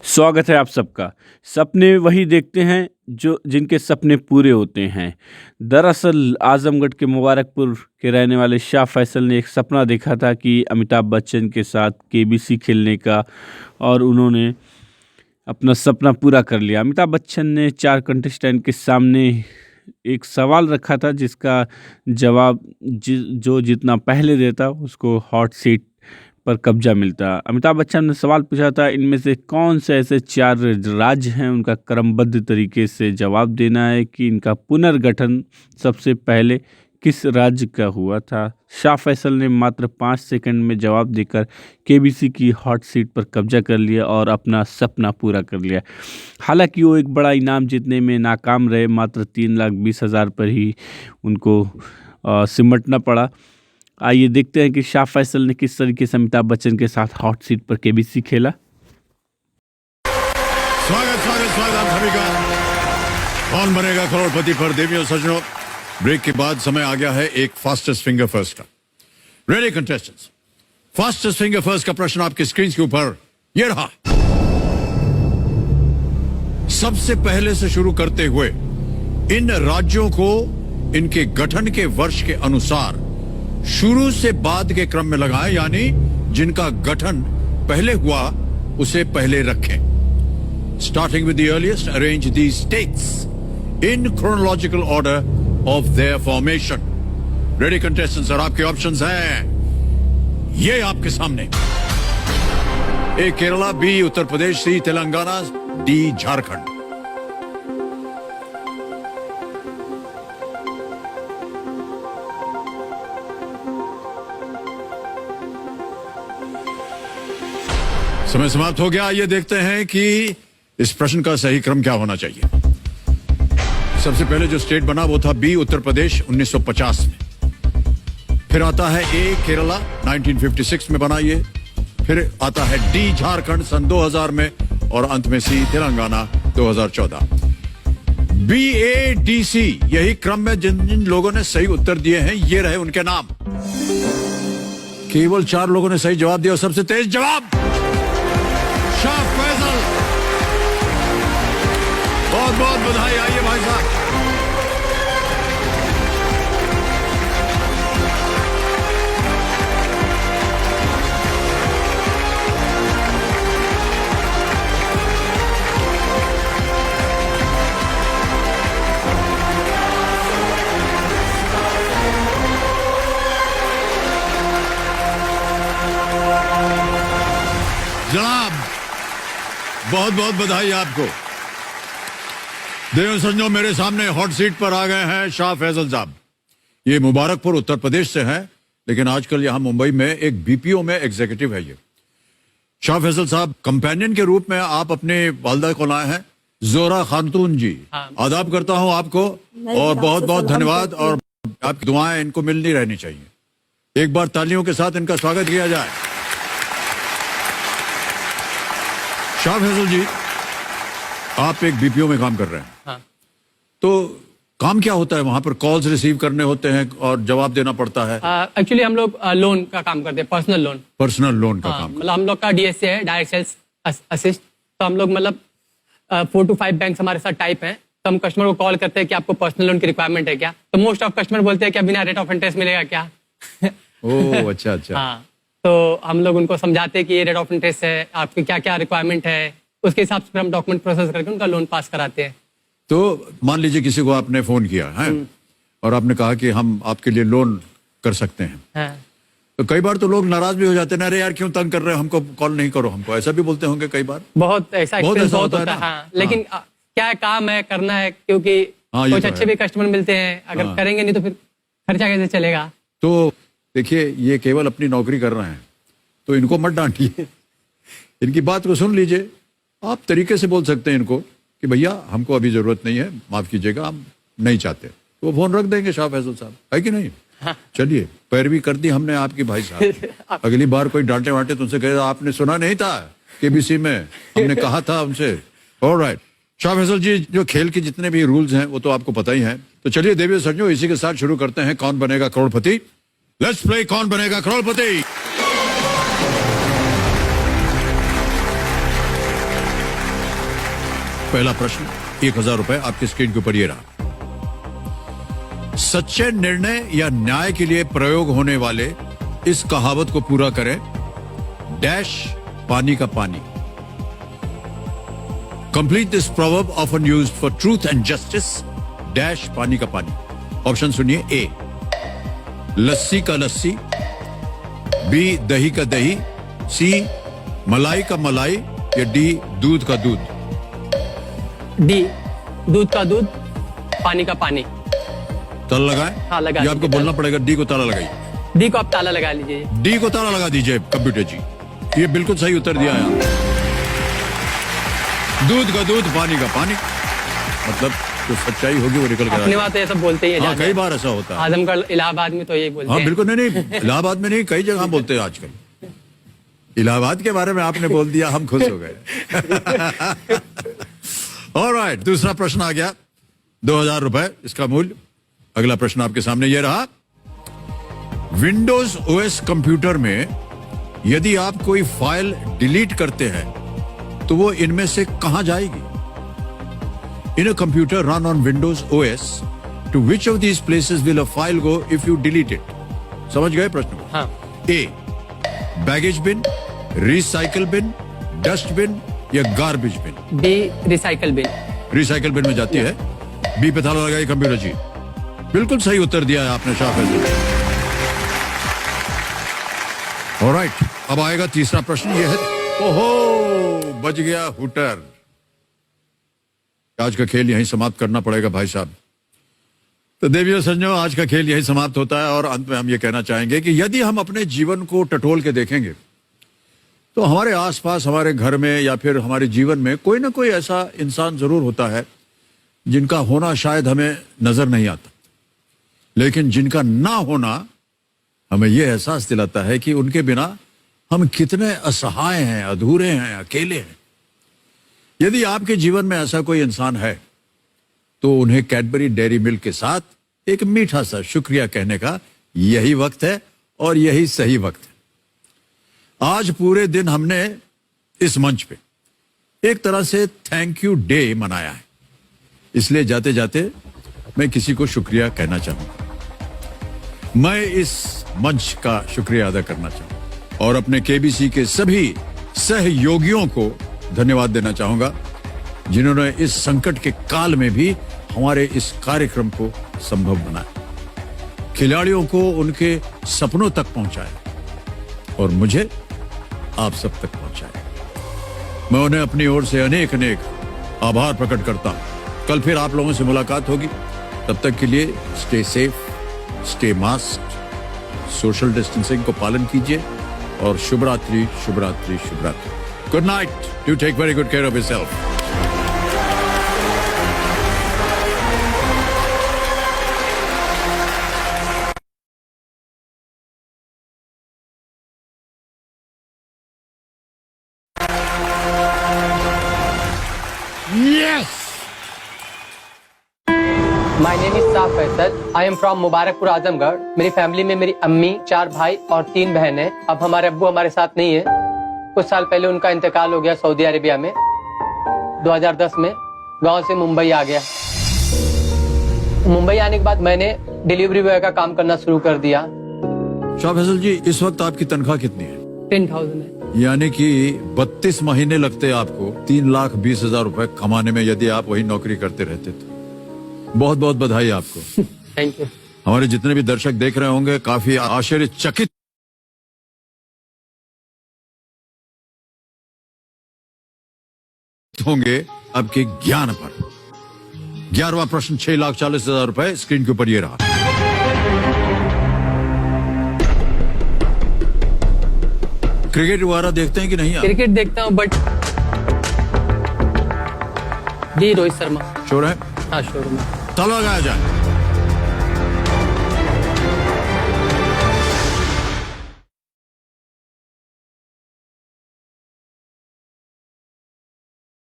स्वागत है आप सबका। सपने वही देखते हैं जो जिनके सपने पूरे होते हैं। दरअसल आजमगढ़ के मुबारकपुर के रहने वाले शाह फैसल ने एक सपना देखा था कि अमिताभ बच्चन के साथ केबीसी खेलने का, और उन्होंने अपना सपना पूरा कर लिया। अमिताभ बच्चन ने 4 कंटेस्टेंट के सामने एक सवाल रखा था जिसका जवाब जो जितना पहले देता उसको हॉट सीट पर कब्जा मिलता। अमिताभ बच्चन ने सवाल पूछा था, इनमें से कौन से ऐसे 4 राज्य हैं, उनका क्रमबद्ध तरीके से जवाब देना है कि इनका पुनर्गठन सबसे पहले किस राज्य का हुआ था। शाह फैसल ने मात्र 5 सेकंड में जवाब देकर केबीसी की हॉट सीट पर कब्जा कर लिया और अपना सपना पूरा कर लिया। हालांकि वो एक बड़ा इनाम जीतने में नाकाम रहे, मात्र 3,20,000 पर ही उनको सिमटना पड़ा। आइए देखते हैं कि शाह फैसल ने किस तरीके से अमिताभ बच्चन के साथ हॉट सीट पर केबीसी खेला। स्वागत स्वागत स्वागत आप सभी का कौन बनेगा करोड़पति पर। देवियों सज्जनों, ब्रेक के बाद समय आ गया है एक फास्टेस्ट फिंगर फर्स्ट का। Ready contestants, fastest finger first का प्रश्न आपके स्क्रीन के ऊपर ये रहा। सबसे पहले से शुरू करते हुए इन राज्यों को इनके गठन के वर्ष के अनुसार शुरू से बाद के क्रम में लगाएं, यानी जिनका गठन पहले हुआ उसे पहले रखें। Starting with the earliest, arrange these states in chronological order of their formation. Ready contestants, और आपके ऑप्शंस हैं ये आपके सामने। ए केरला, बी उत्तर प्रदेश, सी तेलंगाना, डी झारखंड। समय समाप्त हो गया। ये देखते हैं कि इस प्रश्न का सही क्रम क्या होना चाहिए। सबसे पहले जो स्टेट बना वो था बी उत्तर प्रदेश 1950 में। फिर आता है ए केरला 1956 में बना ये। फिर आता है डी झारखंड सन 2000 में, और अंत में C Telangana 2014। B A D C, यही क्रम में जिन जिन लोगों ने सही उत्तर दिए हैं ये रहे उनके नाम। केवल 4 लोगों ने सही जवाब दिया और सबसे तेज जवाब शाह फैसल। बहुत बहुत बधाई। आइए भाई साहब। जनाब, बहुत बहुत बधाई आपको। देव संजो, मेरे सामने हॉट सीट पर आ गए हैं शाह फैसल साहब। ये मुबारकपुर उत्तर प्रदेश से हैं, लेकिन आजकल यहां मुंबई में एक बीपीओ में एग्जीक्यूटिव है ये। शाह फैसल साहब, कंपेनियन के रूप में आप अपने वालदा को लाए हैं, जोरा खातून जी। आदाब करता हूं आपको और बहुत बहुत धन्यवाद, और आपकी दुआएं इनको मिलनी रहनी चाहिए। एक बार तालियों के साथ इनका स्वागत किया जाए। शाह फैसल जी, आप एक बीपीओ में काम कर रहे हैं। हाँ। तो काम क्या होता है वहां पर? कॉल्स रिसीव करने होते हैं और जवाब देना पड़ता है? एक्चुअली हम लोग लोन का काम करते हैं, पर्सनल लोन। पर्सनल लोन का काम। मतलब हम लोग का डीएसए है, डायरेक्ट सेल्स असिस्ट। तो हम लोग मतलब 4 to 5 बैंक हमारे साथ टाइप हैं। तो हम कस्टमर को कॉल करते हैं कि आपको पर्सनल लोन की रिक्वायरमेंट है क्या। तो मोस्ट ऑफ कस्टमर बोलते हैं कि बिना रेट ऑफ इंटरेस्ट मिलेगा क्या। ओह अच्छा अच्छा। हाँ, तो हम लोग उनको समझाते हैं कि ये रेट ऑफ इंटरेस्ट है, आपकी क्या क्या रिक्वायरमेंट है, उसके हिसाब से हम डॉक्यूमेंट प्रोसेस करके उनका लोन पास कराते हैं। तो मान लीजिए किसी को आपने फोन किया है और आपने कहा कि हम आपके लिए लोन कर सकते हैं। हाँ। तो कई बार तो लोग नाराज भी हो जाते हैं, अरे यार क्यों तंग कर रहे हो हमको, कॉल नहीं करो हमको, ऐसा भी बोलते होंगे कई बार। बहुत ऐसा एक्सपीरियंस होता होता है है। ना? हाँ, लेकिन क्या है, काम है, करना है, क्योंकि ये कुछ तो अच्छे भी कस्टमर मिलते हैं। अगर करेंगे नहीं तो फिर खर्चा कैसे चलेगा। तो देखिए, ये केवल अपनी नौकरी कर रहे हैं, तो इनको मत डांटिए, इनकी बात को सुन लीजिए। आप तरीके से बोल सकते हैं इनको कि भैया हमको अभी जरूरत नहीं है, माफ कीजिएगा, हम नहीं चाहते। तो वो फोन रख देंगे शाह फैसल साहब, है कि नहीं? हाँ। चलिए, पैरवी कर दी हमने आपकी भाई साहब। अगली बार कोई डांटे वाटे तुमसे कहेगा आपने सुना नहीं था केबीसी में, हमने कहा था उनसे। ऑलराइट, शाह फैसल जी, जो खेल के जितने भी रूल्स हैं वो तो आपको पता ही हैं। तो चलिए देवी सज्जनों, इसी के साथ शुरू करते हैं कौन बनेगा करोड़पति। लेट्स प्ले कौन बनेगा करोड़पति। पहला प्रश्न 1000 रुपए आपकी स्क्रीन के ऊपर ये रहा। सच्चे निर्णय या न्याय के लिए प्रयोग होने वाले इस कहावत को पूरा करें। डैश पानी का पानी। Complete this proverb often used for truth and justice. Dash पानी का पानी। ऑप्शन सुनिए। ए लस्सी का लस्सी, बी दही का दही, सी मलाई का मलाई, या डी दूध का दूध। डी दूध का दूध, पानी का पानी। ताला लगाए? हाँ, लगा ये आपको दीजिए। बोलना पड़ेगा। डी को ताला लगाइए। डी को आप ताला लगा लीजिए। डी को ताला लगा दीजिए कंप्यूटर जी। ये बिल्कुल सही उत्तर दिया है। दूध का दूध, पानी का पानी। मतलब जो सच्चाई होगी वो निकल कर अपनी बात ये सब बोलते ही है हाँ, ज्यादा। कई बार ऐसा होता है। आजमगढ़ इलाहाबाद में तो यही बोलते हाँ हैं। बिल्कुल। नहीं इलाहाबाद में नहीं, कई जगह बोलते हैं आजकल। इलाहाबाद के बारे में आपने बोल दिया, हम खुश हो गए। ऑलराइट, दूसरा प्रश्न आ गया। 2000 रुपए इसका मूल्य। अगला प्रश्न आपके सामने ये रहा। विंडोज ओएस कंप्यूटर में यदि आप कोई फाइल डिलीट करते हैं तो वो इनमें से कहां जाएगी? In a computer run on Windows OS, to which of these places will a file go if you delete it? समझ गए प्रश्न को? हाँ। A baggage bin, recycle bin, dustbin, या garbage bin? D recycle bin. Recycle bin में जाती है। B पे ताला लगाइए कंप्यूटर जी। बिल्कुल सही उत्तर दिया है आपने शाह फैसल। ऑलराइट, अब आएगा तीसरा प्रश्न। यह है, ओहो बच गया हुटर। आज का खेल यहीं समाप्त करना पड़ेगा भाई साहब। तो देवियों संजो, आज का खेल यहीं समाप्त होता है और अंत में हम ये कहना चाहेंगे कि यदि हम अपने जीवन को टटोल के देखेंगे तो हमारे आसपास, हमारे घर में या फिर हमारे जीवन में कोई ना कोई ऐसा इंसान जरूर होता है जिनका होना शायद हमें नजर नहीं आता, लेकिन जिनका ना होना हमें यह एहसास दिलाता है कि उनके बिना हम कितने असहाय हैं, अधूरे हैं, अकेले हैं। यदि आपके जीवन में ऐसा कोई इंसान है तो उन्हें कैडबरी डेयरी मिल्क के साथ एक मीठा सा शुक्रिया कहने का यही वक्त है और यही सही वक्त है। आज पूरे दिन हमने इस मंच पे एक तरह से थैंक यू डे मनाया है, इसलिए जाते जाते मैं किसी को शुक्रिया कहना चाहूंगा। मैं इस मंच का शुक्रिया अदा करना चाहूंगा और अपने केबीसी के सभी सहयोगियों को धन्यवाद देना चाहूंगा जिन्होंने इस संकट के काल में भी हमारे इस कार्यक्रम को संभव बनाया, खिलाड़ियों को उनके सपनों तक पहुंचाया और मुझे आप सब तक पहुंचाया। मैं उन्हें अपनी ओर से अनेक अनेक आभार प्रकट करता हूं। कल फिर आप लोगों से मुलाकात होगी। तब तक के लिए stay safe, stay mask, social distancing को पालन कीजिए और शुभ रात्रि, शुभ रात्रि, शुभ रात्रि। Good night. Do take very good care of yourself. Yes! My name is Shah Faisal. I am from Mubarakpur Azamgarh. मेरी फैमिली में मेरी अम्मी, 4 भाई और 3 बहनें। अब हमारे अब्बू हमारे साथ नहीं है। कुछ साल पहले उनका इंतकाल हो गया सऊदी अरेबिया में। 2010 में गांव से मुंबई आ गया। मुंबई आने के बाद मैंने डिलीवरी बॉय का काम करना शुरू कर दिया। शाह फैसल जी, इस वक्त आपकी तनख्वाह कितनी है? 10,000 है। यानी कि 32 महीने लगते आपको 3,20,000 रुपए कमाने में, यदि आप वही नौकरी करते रहते तो। बहुत बहुत बधाई आपको। Thank you. हमारे जितने भी दर्शक देख रहे होंगे काफी आश्चर्यचकित होंगे आपके ज्ञान पर। 11वां प्रश्न 6,40,000 रुपए स्क्रीन के ऊपर ये रहा। क्रिकेट वगैरह देखते हैं कि नहीं आप? क्रिकेट देखता हूँ but D Rohit Sharma. Sure है? हाँ, शोरूम में। ताला लगाया जाए।